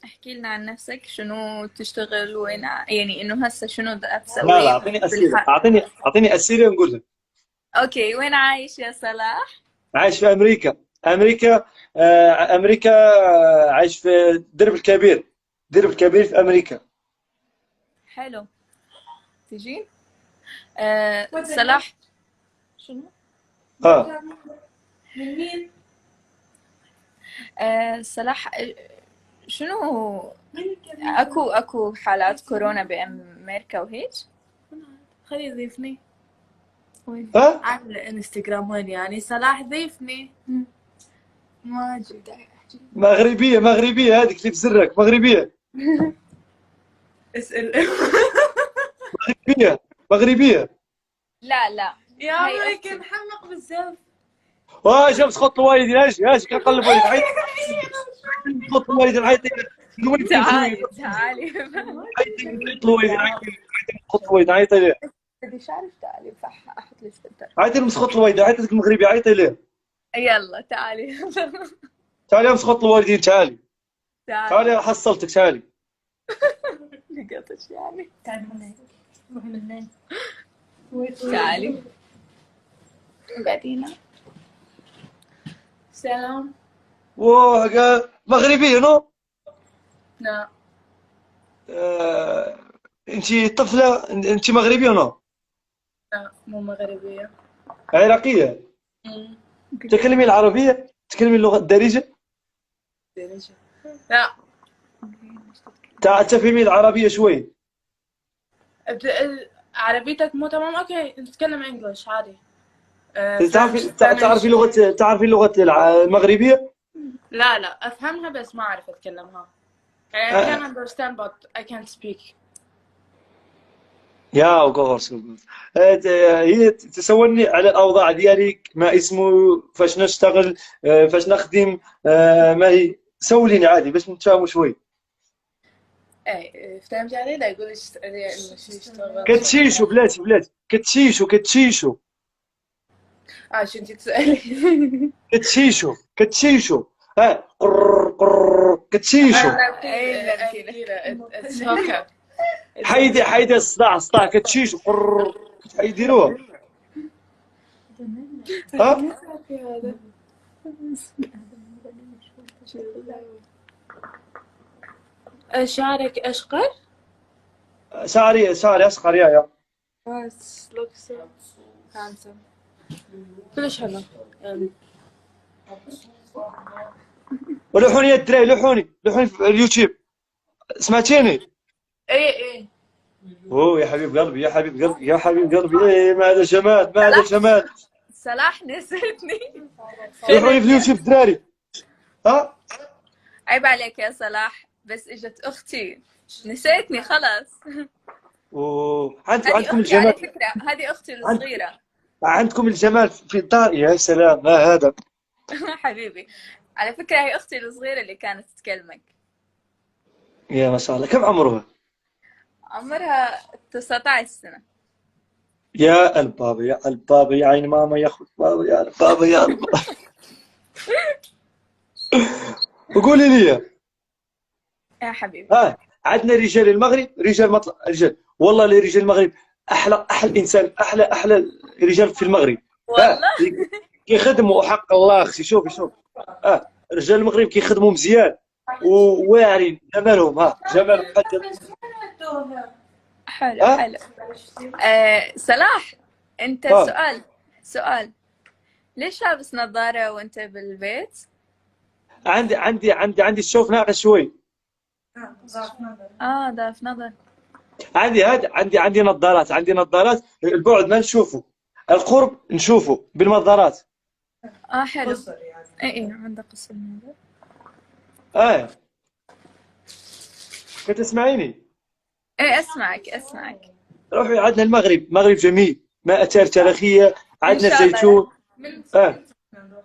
احكي لنا عن نفسك، شنو تشتغل، وين يعني انه هسه شنو دا لا لا، تسوي اعطيني اسئله، بالح... اعطيني اسئله نقولها. اوكي، وين عايش يا صلاح؟ عايش في امريكا. امريكا. امريكا. عايش في درب الكبير. درب الكبير في امريكا. حلو. تجي صلاح. شنو؟ اه. من مين؟ صلاح، شنو؟ اكو حالات كورونا بامريكا وهيك؟ خليه يضيفني. وين؟ ها. على الانستغرام وين يعني صلاح ضيفني. ما اجي داعي احكي. مغربيه مغربيه، هذيك اللي في زرك مغربيه. اسأل. مغربيه مغربيه. لا لا، يا هاي عمري اختي. كان محمق بزاف. واش مسخط الوالدين، اش كنقلب والدين عيط. مسخط الوالدين عيط. الوالدين خويا. تعالي تعالي. عيط الوالدين عيط. مسخط الوالدين عيط ليه. بديش اعرف، تعالي احط لي فلتر. عيط مسخط الوالدين، عيط لك المغربي عيط ليه. يلا تعالي. تعالي يا مسخط الوالدين تعالي. تعالي. تعالي حصلتك تعالي. لقطش يعني. تعال من هيك، روح من هيك. تعالي. بعدين. سلام. واه مغربيه نو. لا. آه... انت طفله، انت مغربيه نو. لا مو مغربية. عراقيه. أمم. تكلمي العربيه، تكلمي اللغه الدارجه. لا. تفهمي العربيه شوي. عربيتك مو تمام، اوكي نتكلم انجلش عادي. تعرفي فرنش سبانيش. تعرفي لغه المغربيه. لا لا افهمها بس ما اعرف اتكلمها. I can آه... understand but I can't speak. يا وقورس. هي تسولني على الاوضاع ديالك، ما اسمه، فاش نشتغل، فاش نخدم، ما هي سوليني عادي باش نتفاهموا شوي. ايه فهمت علي، لا يقول لي انه شو يشتغل. كتشيشوا بلاتي كتشيشوا. شو انتي تسألي؟ كتشيشوا. ها قر كتشيشوا. It's okay. حيدي الصداع كتشيشوا حيديروها. ها. شعرك اشقر؟ شعري اصغر يا. بس look so handsome. كلش حلو يعني. ولوحوني يا الدراري، لوحوني في اليوتيوب. سمعتيني؟ ايه ايه. اوه يا حبيب قلبي يا حبيب قلبي يا حبيب قلبي، ايه ما هذا جمال، ما هذا جمال. صلاح نسيتني. لوحوني في اليوتيوب الدراري. ها. عيب عليك يا صلاح، بس اجت اختي نسيتني خلاص. اوه هذه عندكم اختي على الجمال. فكرة، هذه اختي عند... الصغيرة. عندكم الجمال في الدار، يا سلام ما هذا. حبيبي، على فكرة هي اختي الصغيرة اللي كانت تكلمك. يا ما شاء الله، كم عمرها؟ عمرها 19 سنة. يا البابا يا البابا يا عين ماما يا اخو بابا يا البابا يا البابا. وقولي لي. يا حبيبي. ها. عندنا رجال المغرب، رجال مطلع رجال، والله رجال المغرب احلى انسان، احلى رجال في المغرب. ها. والله. كيخدموا حق الله اختي، شوف. رجال المغرب كيخدموا مزيان وواعرين جمالهم، جمالهم حتى. حلو ها. حلو. صلاح، انت ها. سؤال، ليش لابس نظارة وانت بالبيت؟ عندي الشوف ناقص شوي. ضعف نظر. عندي نظارات، البعد ما نشوفه، القرب نشوفه بالنظارات. حلو. ايه عندك قصر النظر. اه. كتسمعيني؟ ايه اسمعك. روحي عندنا المغرب، مغرب جميل، ما اثار تاريخيه، ان عندنا شاء الله الزيتون. اه.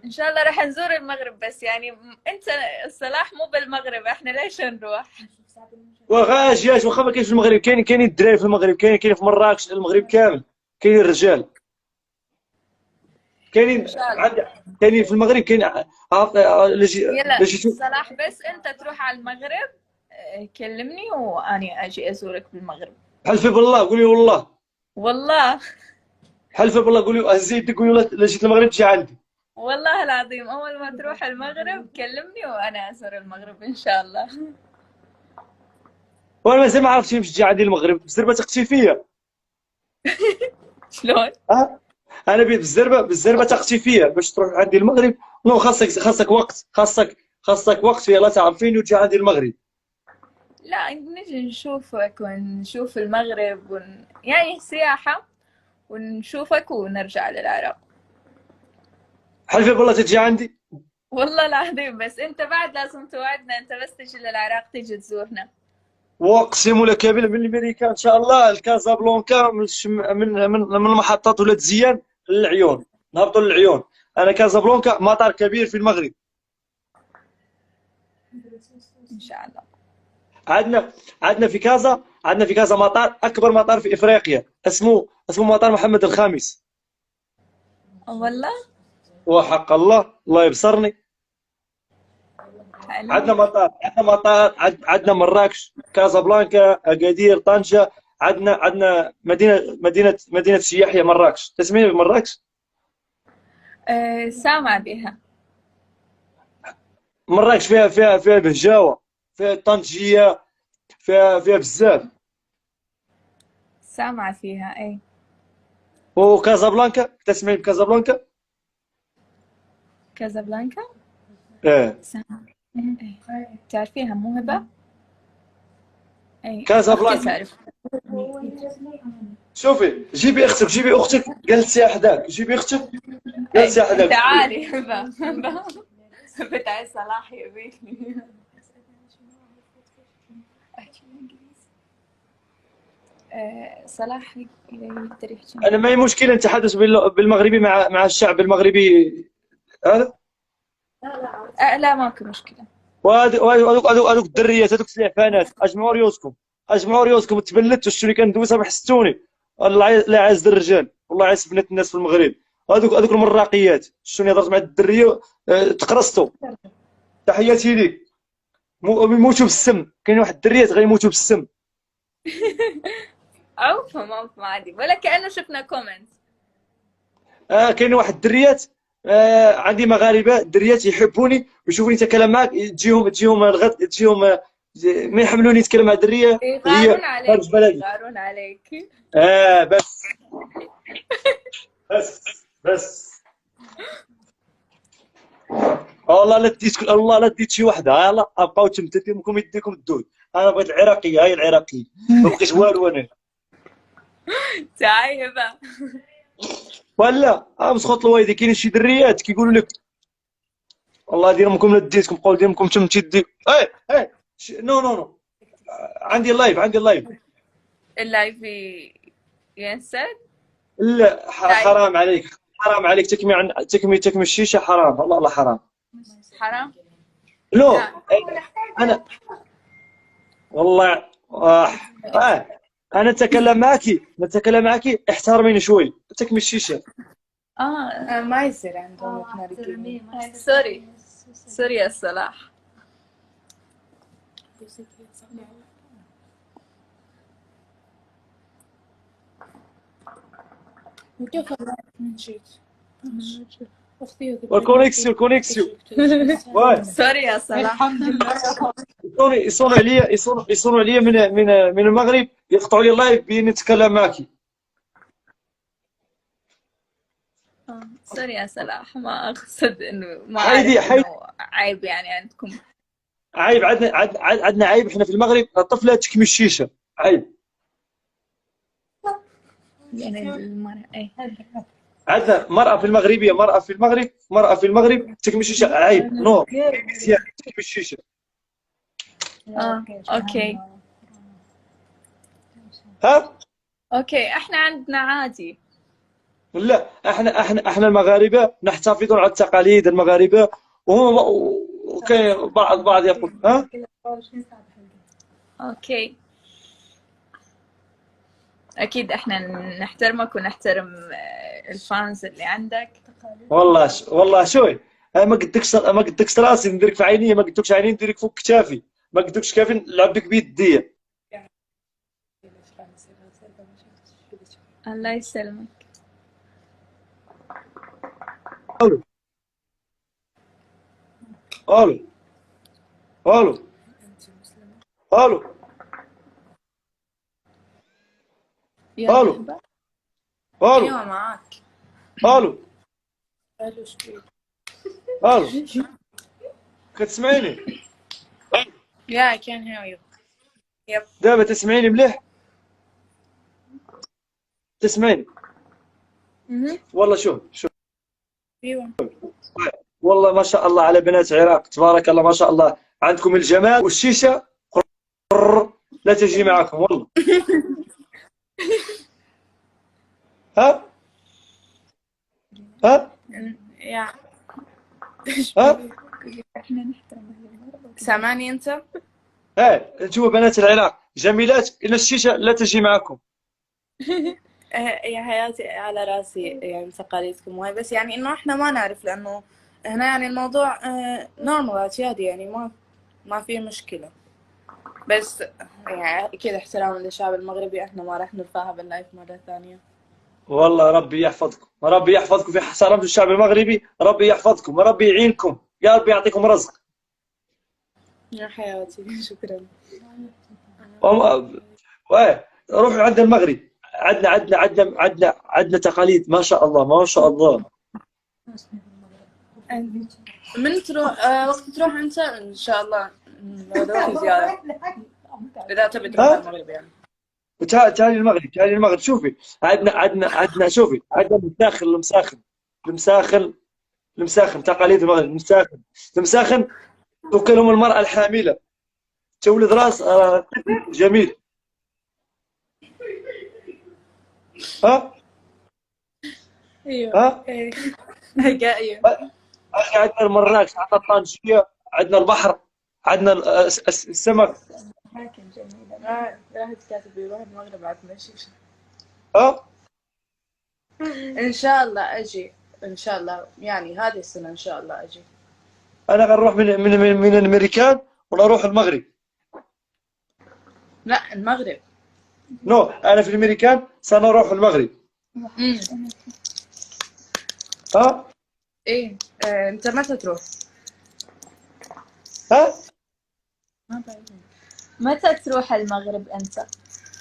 ان شاء الله راح نزور المغرب، بس يعني انت صلاح مو بالمغرب، احنا ليش نروح؟ اش واخا ما كاينش في المغرب، كاين الدراري في المغرب، كاين في مراكش، المغرب كامل كاين الرجال، ان كاينين شاء الله. كاينين في المغرب كاين يلا لجي. صلاح، بس انت تروح على المغرب، كلمني وأني أجي أزورك بالمغرب. حلفي بالله، قولي والله. والله حلفي بالله، قولي هزي يدك، قولي لا جيت المغرب تجي عندي. والله العظيم أول ما تروح المغرب كلمني وأنا أزور المغرب إن شاء الله. وانا مازال ما عرفتش باش تجي عندي المغرب، بالزربه تقتي فيا. شلون؟ اه انا بيت بالزربه تقتي فيا باش تروح عندي المغرب. نو، خاصك وقت، خاصك وقت فيه لا تعرفيني وتجي عندي المغرب. لا نجي نشوفك ونشوف المغرب يعني سياحة ونشوفك ونرجع للعراق. حلفي بالله تجي عندي. والله العظيم بس انت بعد لازم توعدنا، انت بس تجي للعراق تجي تزورنا. واقسم لك بالله من امريكا ان شاء الله الكازابلانكا من محطات ولاد زيان للعيون، نهبطوا للعيون. انا كازابلانكا مطار كبير في المغرب. ان شاء الله. عندنا في كازا مطار، اكبر مطار في افريقيا، اسمه مطار محمد الخامس. والله وحق الله، الله يبصرني. حلو. عندنا مراكش، كازابلانكا، اكادير، طنجة. عندنا مدينة سياحية مراكش. تسمعي بمراكش؟ سامع بها. مراكش فيها بهجاوة، فيها طنجية، فيها بزاف. سامع فيها اي. وكازابلانكا، تسمعي بكازابلانكا؟ كازابلانكا؟ ايه. سامع. اي. تعرفيها مو هبة؟ اي. كازابلانكا. أختي تعرف. شوفي، جيبي اختك جلسي حداك، جيبي اختك جلسي حداك. تعالي هبة. هبة تعي صلاح يا بيتي. صلاح يقدر يحكي. انا ما هي مشكله نتحدث بالمغربي مع الشعب المغربي هذا. لا ماكو مشكلة. وهذوك الدريات، هذوك السلعفانات، اجمعوا ريوسكم تبلت والشو اللي كندوزها بحستوني. الله لا يعز الرجال، والله يعز بنات الناس في المغرب. هذوك المراقيات، شنو هضرت مع الدريه تقرصتوا. تحياتي ليك. يموتوا بالسم، كاين واحد الدريات غيموتوا بالسم. عفوا عادي، ولا كأنه شفنا كومنت. كاين واحد الدريات، عندي مغاربه دريات يحبوني ويشوفوني نتكلم معك، تجيهم الغد، تجيهم ما يحملوني نتكلم مع دريه يغارون عليك، خارج بلدي. يغارون عليك. بس بس والله لا ديت شي وحده. يلا ابقاو تمتدكم يديكم الدود. انا بغيت العراقيه، هاي العراقيه، ما بقيت والو انا. تعاي هبه. ولا مسخوط الوايدي كاين شي دريات كيقولوا لك والله ديركم لا ديتكم، قول ديركم تمتدي. نو عندي اللايف اللايف ينسد. لا حرام عليك تكمي الشيشه، حرام والله حرام. حرام. لو انا والله انا نتكلم معك احترميني شوي، تكمي الشيشه. ما يصير عندهم تنرجين. سوري يا صلاح. كونيكسيون سوري يا صلاح. الحمد لله. يصونوا عليا من المغرب، يقطعوا لي اللايف بين نتكلم معك. سوري يا صلاح، ما اقصد انه ما حيدي عيب يعني عندكم. عيب عندنا عيب احنا في المغرب، الطفله تكمي الشيشه عيب. يعني المرأة عندنا مرأة في المغرب تكمي الشيشه عيب. نو مزيان تكمي الشيشه. اوكي اوكي احنا عندنا عادي. لا احنا المغاربه نحتفظون على التقاليد المغاربه، وهم وكاين بعض يقول اوكي. اكيد احنا نحترمك ونحترم الفانز اللي عندك. والله شوي، ما قدكش راسي نديرك في عيني، ما قدكش عيني نديرك فوق كتافي، ما قلتلكش كيفين نلعب بك بيديه. الله يسلمك. الو الو الو الو يا الو مرحبا. الو ايوه معك. الو الو شوي. الو كتسمعيني؟ Yeah, I can hear you. Yep. دابا تسمعيني مليح؟ تسمعيني؟ والله شوف ايوه. والله ما شاء الله على بنات العراق، تبارك الله ما شاء الله، عندكم الجمال والشيشه لا تجي معكم والله. ها ها يا ها احنا نحترم اهل المغرب. سامعني انت؟ انتم بنات العراق جميلات، إلا الشيشه لا تجي معكم. يا حياتي على راسي يعني تقاليدكم وهي، بس يعني انه احنا ما نعرف، لانه هنا يعني الموضوع نورمال اعتيادي، يعني ما في مشكلة. بس يعني اكيد احتراما للشعب المغربي احنا ما راح نرفعها باللايف مرة ثانية. والله ربي يحفظكم، ربي يحفظكم في حسرات الشعب المغربي، ربي يحفظكم وربي يعينكم، يا رب يعطيكم رزق. يا حياتي شكرا. روحوا عند المغرب، عندنا تقاليد ما شاء الله ما شاء الله. من تروح وقت تروح انت ان شاء الله نروح زيارة اذا تبي تروح ها؟ المغرب يعني. تعالي المغرب شوفي، عندنا شوفي، عندنا المساخن تقاليد المغرب، المساخن توكلهم المرأة الحاملة تولد راس جميل. ها ايوه. ها ايه. ايوه. اخي عندنا المراكش، عندنا الطنجية، عندنا البحر، عندنا السمك. حاكم جميلة. راح كاتب يروح المغرب عندنا شيشة. ها ان شاء الله اجي، ان شاء الله يعني هذه السنة ان شاء الله اجي. انا غنروح من الامريكان ولا اروح المغرب. لا المغرب. نو انا في الامريكان سنروح المغرب. ها ايه انت متى تروح؟ ها ما بعرف. متى تروح المغرب انت؟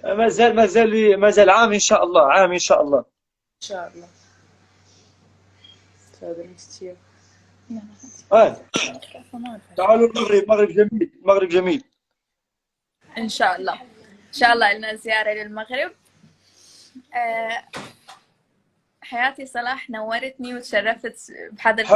ما زال عام ان شاء الله، عام ان شاء الله. ان شاء الله. هذا المستير. تعالوا المغرب، المغرب جميل. ان شاء الله ان شاء الله لنا زيارة للمغرب. حياتي صلاح نورتني وتشرفت بحضرتك.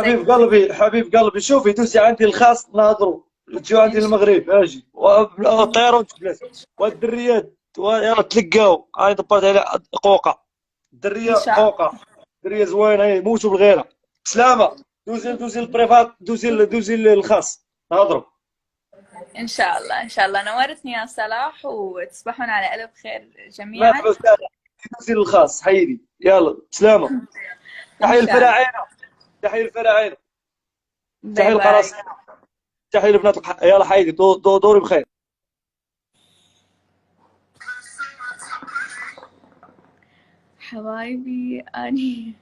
حبيب قلبي شوفي دوسي عندي الخاص نهضروا، تجوا عندي المغرب اجي والطيران تجلس والدريات يلا تلقاو. انا دبرت على قوقه، الدريه قوقه، دريه زوينه هي موتوا بالغيره. بسلامه، دوزي البريفات، دوزي الخاص نهضروا. ان شاء الله نورتني يا صلاح، وتصبحون على الف خير ما جميعا. دوزي الخاص حيدي، يلا بسلامه. تحية الفراعنه، تحية الفراعنه، تحية القراصنة، تحية لبنات يلا حيدي دوري بخير. حبايبي اني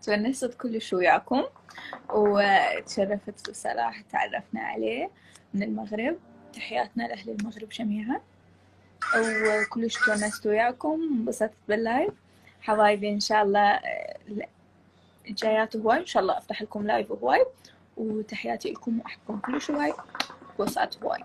تونست كلش وياكم، وتشرفت بصلاح تعرفنا عليه من المغرب. تحياتنا لأهل المغرب جميعا، وكلش تونست وياكم، انبسطت باللايف حبايبي. ان شاء الله جايات هواي، ان شاء الله افتح لكم لايف هواي، وتحياتي لكم واحبكم كلش هواي، بوسات هواي.